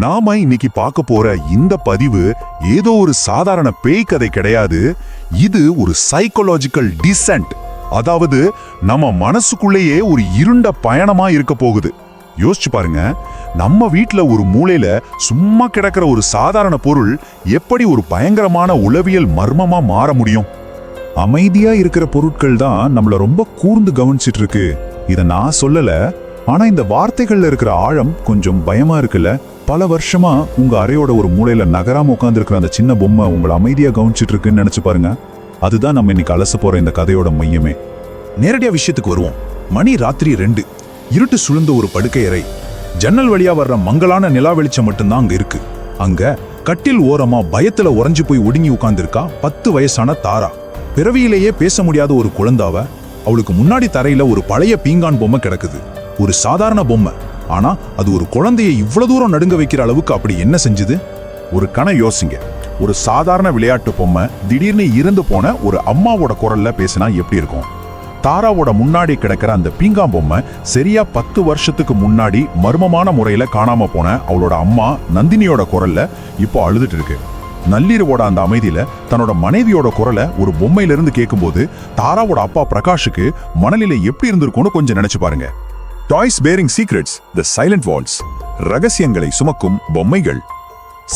நாம இன்னைக்கு பார்க்க போற இந்த பதிவு ஏதோ ஒரு சாதாரண பேய் கதை கிடையாது. இது ஒரு சைக்காலஜிக்கல் டிசென்ட், அதாவது நம்ம மனசுக்குள்ளேயே ஒரு இருண்ட பயணமா இருக்க போகுது. யோசிச்சு பாருங்க, நம்ம வீட்ல ஒரு மூலையில சும்மா கிடக்கிற ஒரு சாதாரண பொருள் எப்படி ஒரு பயங்கரமான உளவியல் மர்மமா மாற முடியும்? அமைதியா இருக்கிற பொருட்கள் தான் நம்மள ரொம்ப கூர்ந்து கவனிச்சிட்டு இருக்கு. இத நான் சொல்லல, ஆனா இந்த வார்த்தைகள்ல இருக்கிற ஆழம் கொஞ்சம் பயமா இருக்குல்ல? பல வருஷமா உங்க அறையோட ஒரு மூலையில நகராம உட்கார்ந்து இருக்கிற அந்த சின்ன பொம்மை உங்களை அமைதியா கவனிச்சிட்டு இருக்குன்னு நினைச்சு பாருங்க. அதுதான் நம்ம இன்னைக்கு அலச போற இந்த கதையோட மையமே. நேரடியா விஷயத்துக்கு வருவோம். மணி ராத்திரி 2, இருட்டு சூழ்ந்த ஒரு படுக்கை அறை. ஜன்னல் வழியா வர்ற மங்கலான நிலா வெளிச்சம் மட்டும்தான் அங்க இருக்கு. அங்க கட்டில் ஓரமா பயத்துல உறைஞ்சு போய் ஒடுங்கி உட்கார்ந்துருக்கா 10 வயசான தாரா. பிறவியிலேயே பேச முடியாத ஒரு குழந்தாவ. அவளுக்கு முன்னாடி தரையில ஒரு பழைய பீங்கான் பொம்மை கிடக்குது. ஒரு சாதாரண பொம்மை, ஆனா அது ஒரு குழந்தையை இவ்வளவு தூரம் நடுங்க வைக்கிற அளவுக்கு அப்படி என்ன செஞ்சுது? ஒரு கணம் யோசிங்க. ஒரு சாதாரண விளையாட்டு பொம்மை திடீர்னு இறந்து போன ஒரு அம்மாவோட குரல்ல பேசினா எப்படி இருக்கும்? தாராவோட முன்னாடி கிடக்கிற அந்த பீங்கான் பொம்மை சரியா 10 வருஷத்துக்கு முன்னாடி மர்மமான முறையில காணாம போன அவளோட அம்மா நந்தினியோட குரல்ல இப்போ அழுதுட்டு இருக்கு. நள்ளிரவோட அந்த அமைதியில தன்னோட மனைவியோட குரலை ஒரு பொம்மையில இருந்து கேட்கும்போது தாராவோட அப்பா பிரகாஷுக்கு மணலில எப்படி இருந்திருக்கும்னு கொஞ்சம் நினைச்சு பாருங்க. டாய்ஸ் பேரிங் சீக்ரெட்ஸ், தி சைலண்ட் வால்ஸ், ரகசியங்களை சுமக்கும் பொம்மைகள்.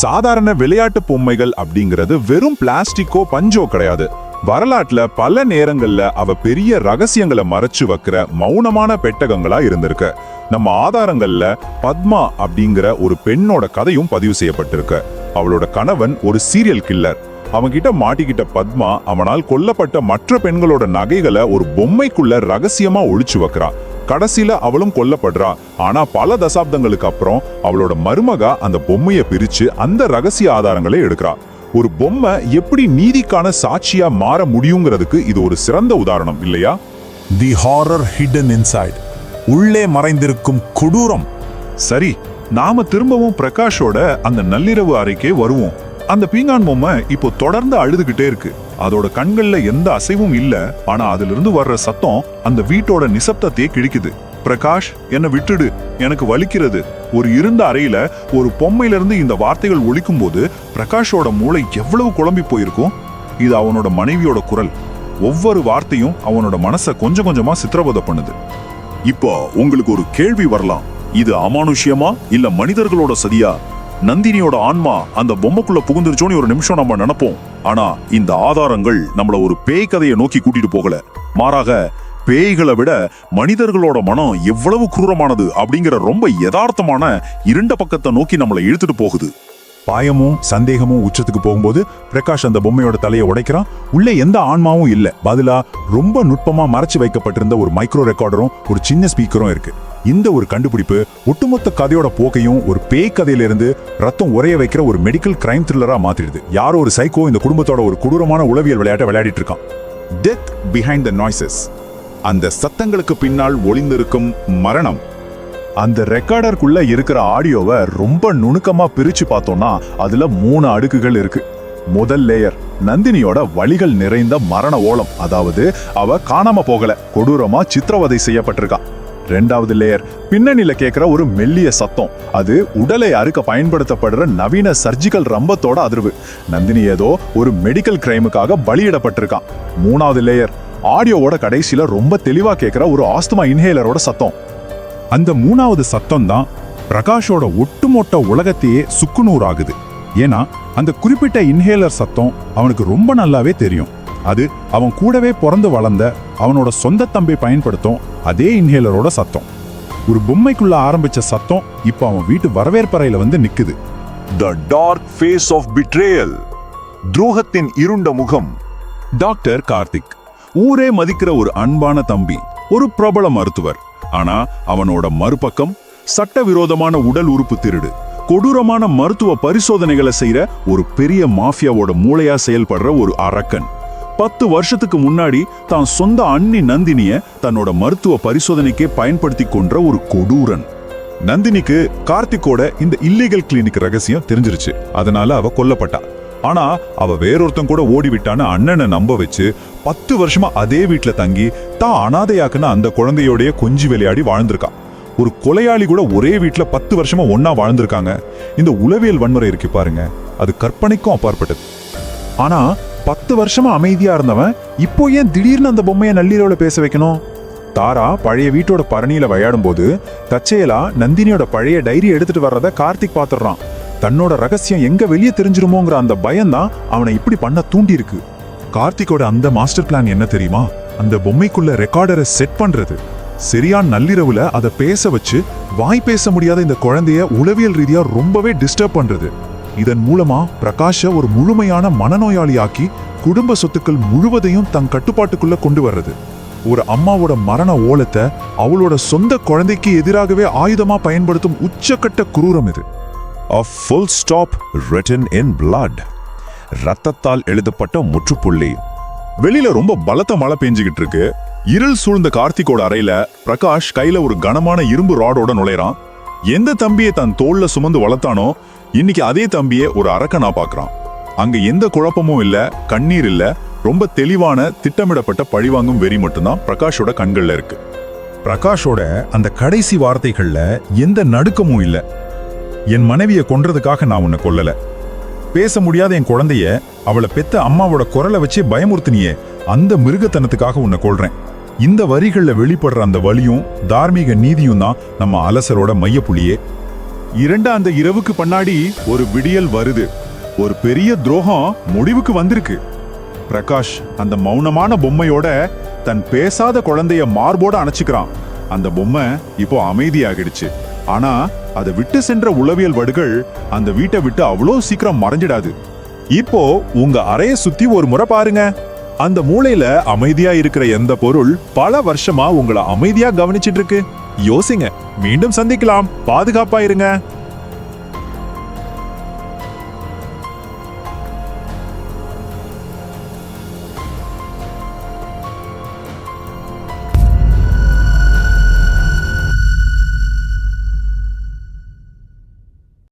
சாதாரண விளையாட்டு பொம்மைகள் அப்படிங்கிறது வெறும் பிளாஸ்டிக்கோ பஞ்சோ கிடையாது. வரலாற்றுல பல நேரங்கள்ல அவ பெரிய ரகசியங்களை மறைச்சு வைக்கிற மௌனமான பெட்டகங்களா இருந்திருக்கு. நம்ம ஆதாரங்கள்ல பத்மா அப்படிங்கிற ஒரு பெண்ணோட கதையும் பதிவு செய்யப்பட்டிருக்கு. அவளோட கணவன் ஒரு சீரியல் கில்லர். அவன்கிட்ட மாட்டிக்கிட்ட பத்மா அவனால் கொல்லப்பட்ட மற்ற பெண்களோட நகைகளை ஒரு பொம்மைக்குள்ள ரகசியமா ஒளிச்சு வைக்கிறா. கடைசியில அவளும் கொல்லப்படுறா. ஆனா பல தசாப்தங்களுக்கு அப்புறம் அவளோட மருமகா அந்த பொம்மையை பிரிச்சு அந்த ரகசிய ஆதாரங்களை எடுக்கிறா. ஒரு பொம்மை எப்படி நீதிக்கான சாட்சியா மாற முடியுங்கிறதுக்கு இது ஒரு சிறந்த உதாரணம் இல்லையா? தி ஹாரர் ஹிடன் இன்சைட், உள்ளே மறைந்திருக்கும் கொடூரம். சரி, நாம திரும்பவும் பிரகாஷோட அந்த நள்ளிரவு அறைக்கே வருவோம். அந்த பீங்கான் பொம்மை இப்போ தொடர்ந்து அழுதுகிட்டே இருக்கு. அதோட கண்கள்ல எந்த அசைவும் இல்ல, ஆனா அதுல இருந்து வர்ற சத்தம் அந்த வீட்டோட நிசப்தத்தையே கிழிக்குது. பிரகாஷ், என்னை விட்டுடு, எனக்கு வலிக்கிறது. ஒரு இருந்த அறையில ஒரு பொம்மையில இருந்து இந்த வார்த்தைகள் ஒலிக்கும் போது பிரகாஷோட மூளை எவ்வளவு குழம்பி போயிருக்கும். இது அவனோட மனைவியோட குரல். ஒவ்வொரு வார்த்தையும் அவனோட மனசை கொஞ்சம் கொஞ்சமா சித்திரவதை பண்ணுது. இப்போ உங்களுக்கு ஒரு கேள்வி வரலாம், இது அமானுஷ்யமா இல்ல மனிதர்களோட சதியா? நந்தினியோட ஆன்மா அந்த பொம்மைக்குள்ள புகுந்துருச்சோன்னு ஒரு நிமிஷம் நம்ம நினைப்போம். ஆனா இந்த ஆதாரங்கள் நம்மள ஒரு பேய் கதையை நோக்கி கூட்டிட்டு போகல. மாறாக பேய்களை விட மனிதர்களோட மனம் எவ்வளவு குரூரமானது அப்படிங்கிற ரொம்ப யதார்த்தமான இருண்ட பக்கத்தை நோக்கி நம்மளை இழுத்துட்டு போகுது. பாயமும் சந்தேகமும் உச்சத்துக்கு போகும்போது பிரகாஷ் அந்த பொம்மையோட தலையை உடைக்கிறான். உள்ளே எந்த ஆன்மாவும் இல்ல, பதிலா ரொம்ப நுட்பமா மறைச்சு வைக்கப்பட்டிருந்த ஒரு மைக்ரோ ரெக்கார்டரும் ஒரு சின்ன ஸ்பீக்கரும் இருக்கு. இந்த ஒரு கண்டுபிடிப்பு ஒட்டுமொத்த கதையோட போக்கையும் ஒரு பேய் கதையிலிருந்து ரத்தம் உரைய வைக்கிற ஒரு மெடிக்கல் கிரைம் த்ரில்லரா மாத்திடுது. யாரோ ஒரு சைக்கோ இந்த குடும்பத்தோட ஒரு கொடூரமான உளவியல் விளையாட்டை விளையாடிட்டு இருக்கான். டெத் பிஹைண்ட் த நாய்ஸஸ், அந்த சத்தங்களுக்கு பின்னால் ஒளிந்திருக்கும் மரணம். அந்த ரெக்கார்டருக்குள்ள இருக்கிற ஆடியோவை ரொம்ப நுணுக்கமா பிரிச்சு பார்த்தோம்னா அதுல 3 அடுக்குகள் இருக்கு. முதல் லேயர் நந்தினியோட வலிகள் நிறைந்த மரண ஓலம், அதாவது அவ காணாம போகல, கொடூரமா சித்திரவதை செய்யப்பட்டிருக்கா. 2வது லேயர் பின்னணியில கேட்கிற ஒரு மெல்லிய சத்தம், அது உடலை அறுக்க பயன்படுத்தப்படுற நவீன சர்ஜிக்கல் ரம்பத்தோட அதிர்வு. நந்தினி ஏதோ ஒரு மெடிக்கல் கிரைமுக்காக பலியிடப்பட்டிருக்கான். 3வது லேயர் ஆடியோவோட கடைசியில ரொம்ப தெளிவா கேட்கிற ஒரு ஆஸ்துமா இன்ஹேலரோட சத்தம். அந்த 3வது சத்தம் தான் பிரகாஷோட ஒட்டுமொத்த உலகத்தையே சுக்குநூறாகுது. ஏன்னா அந்த குறிப்பிட்ட இன்ஹேலர் சத்தம் அவனுக்கு ரொம்ப நல்லாவே தெரியும். அது அவன் கூடவே பிறந்து வளர்ந்த அவனோட சொந்த தம்பி பயன்படுத்தும் அதே இன்ஹேலரோட சத்தம். ஒரு பொம்மைக்குள்ள ஆரம்பிச்ச சத்தம் இப்போ அவன் வீட்டு வரவேற்பறையில வந்து நிக்குது. The dark face of betrayal, துரோகத்தின் இருண்ட முகம். டாக்டர் கார்த்திக், ஊரே மதிக்கிற ஒரு அன்பான தம்பி, ஒரு பிரபல மருத்துவர். ஆனா அவனோட மறுபக்கம் சட்டவிரோதமான உடல் உறுப்பு திருடு, கொடூரமான மருத்துவ பரிசோதனைகளை செய்யற ஒரு பெரிய மாஃபியாவோட மூளையா செயல்படுற ஒரு அரக்கன். 10 வருஷத்துக்கு முன்னாடி தான் சொந்த அண்ணி நந்தினிய தன்னோட மருத்துவ பரிசோதனைக்கே பயன்படுத்தி கொன்ற ஒரு கொடூரன். நந்தினிக்கு கார்த்திக்கோட இந்த இல்லீகல் கிளினிக் ரகசியம் தெரிஞ்சிருச்சு. அதனால அவ கொல்லப்பட்டா. ஆனா அவ வேறொருத்தன் கூட ஓடிவிட்டான்னு அண்ணனை நம்ப வச்சு 10 வருஷமா அதே வீட்டுல தங்கி தான் அனாதையாக்குன அந்த குழந்தையோடைய கொஞ்சி விளையாடி வாழ்ந்திருக்கா. ஒரு கொலையாளி கூட ஒரே வீட்ல 10 வருஷமா ஒண்ணா வாழ்ந்திருக்காங்க. இந்த உளவியல் வன்முறை இருக்கு பாருங்க, அது கற்பனைக்கும் அப்பாற்பட்டது. ஆனா 10 வருஷமா அமைதியா இருந்தவன் இப்போ ஏன் திடீர்னு அந்த பொம்மையை நள்ளிரவுல பேச வைக்கணும்? தாரா பழைய வீட்டோட பரணியில விளையாடும் போது தற்செயலா நந்தினியோட பழைய டைரி எடுத்துட்டு வர்றத கார்த்திக் பாத்துறான். தன்னோட ரகசியம் எங்க வெளியே தெரிஞ்சிருமோங்கிற அந்த பயம்தான் அவனை இப்படி பண்ண தூண்டி இருக்கு. கார்த்திகோட அந்த மாஸ்டர் பிளான் என்ன தெரியுமா? அந்த பொம்மைக்குள்ள ரெக்கார்டரை செட் பண்றது. சரியான நள்ளிரவுல அதை பேச வச்சு வாய் பேச முடியாத இந்த குழந்தைய உளவியல் ரீதியா ரொம்பவே டிஸ்டர்ப் பண்றது. இதன் மூலமா பிரகாஷ ஒரு முழுமையான மனநோயாளியாக்கி குடும்ப சொத்துக்கள் முழுவதையும் தன் கட்டுப்பாட்டுக்குள்ள கொண்டு வர்றது. ஒரு அம்மாவோட மரண ஓலத்தை அவளோட சொந்த குழந்தைக்கு எதிராகவே ஆயுதமா பயன்படுத்தும் உச்சக்கட்ட குரூரம் இது. A full stop written in blood. ரத்தத்தால் எழுதப்பட்ட முற்றுப்புள்ளி. வெளியில ரொம்ப பலத்த மழை பெஞ்சுகிட்டு இருக்கு. இருள் சூழ்ந்த கார்த்திகோட அறையில பிரகாஷ் கையில ஒரு கனமான இரும்பு ராடோட நுழைறான். எந்த தம்பியை தன் தோல்ல சுமந்து வளர்த்தானோ இன்னைக்கு அதே தம்பியை ஒரு அரக்கனா பாக்குறான். அங்க எந்த குழப்பமும் இல்ல, கண்ணீர் இல்ல, ரொம்ப தெளிவான திட்டமிடப்பட்ட பழிவாங்கும் வெறி மட்டும்தான் பிரகாஷோட கண்கள்ல இருக்கு. பிரகாஷோட அந்த கடைசி வார்த்தைகள்ல எந்த நடுக்கமும் இல்ல. என் மனைவியை கொன்றதுக்காக நான் உன்னை கொல்லல. பேச முடியாத என் குழந்தைய அவளை பெத்த அம்மாவோட குரலை வச்சு பயமுறுத்தினியே, அந்த மிருகத்தனத்துக்காக உன்னை கொல்றேன். இந்த வரிகள்ல வெளிப்படுற அந்த வலியும் தார்மீக நீதியும் தான் நம்ம அலசலோட மையப்புள்ளியே. அந்த இரவுக்கு பின்னாடி ஒரு விடியல் வருது. ஒரு பெரிய துரோகம் முடிவுக்கு வந்திருக்கு. பிரகாஷ் அந்த மௌனமான பொம்மையோட தன் பேசாத குழந்தைய மார்போட அணைச்சுக்கிறான். அந்த பொம்மை இப்போ அமைதியாகிடுச்சு. ஆனா அதை விட்டு சென்ற உளவியல் வடுகள் அந்த வீட்டை விட்டு அவ்வளோ சீக்கிரம் மறைஞ்சிடாது. இப்போ உங்க அறைய சுத்தி ஒரு முறை பாருங்க. அந்த மூலையில அமைதியா இருக்கிற எந்த பொருள் பல வருஷமா உங்களை அமைதியா கவனிச்சிட்டு இருக்கு? யோசிங்க. மீண்டும் சந்திக்கலாம். பாதுகாப்பா இருங்க.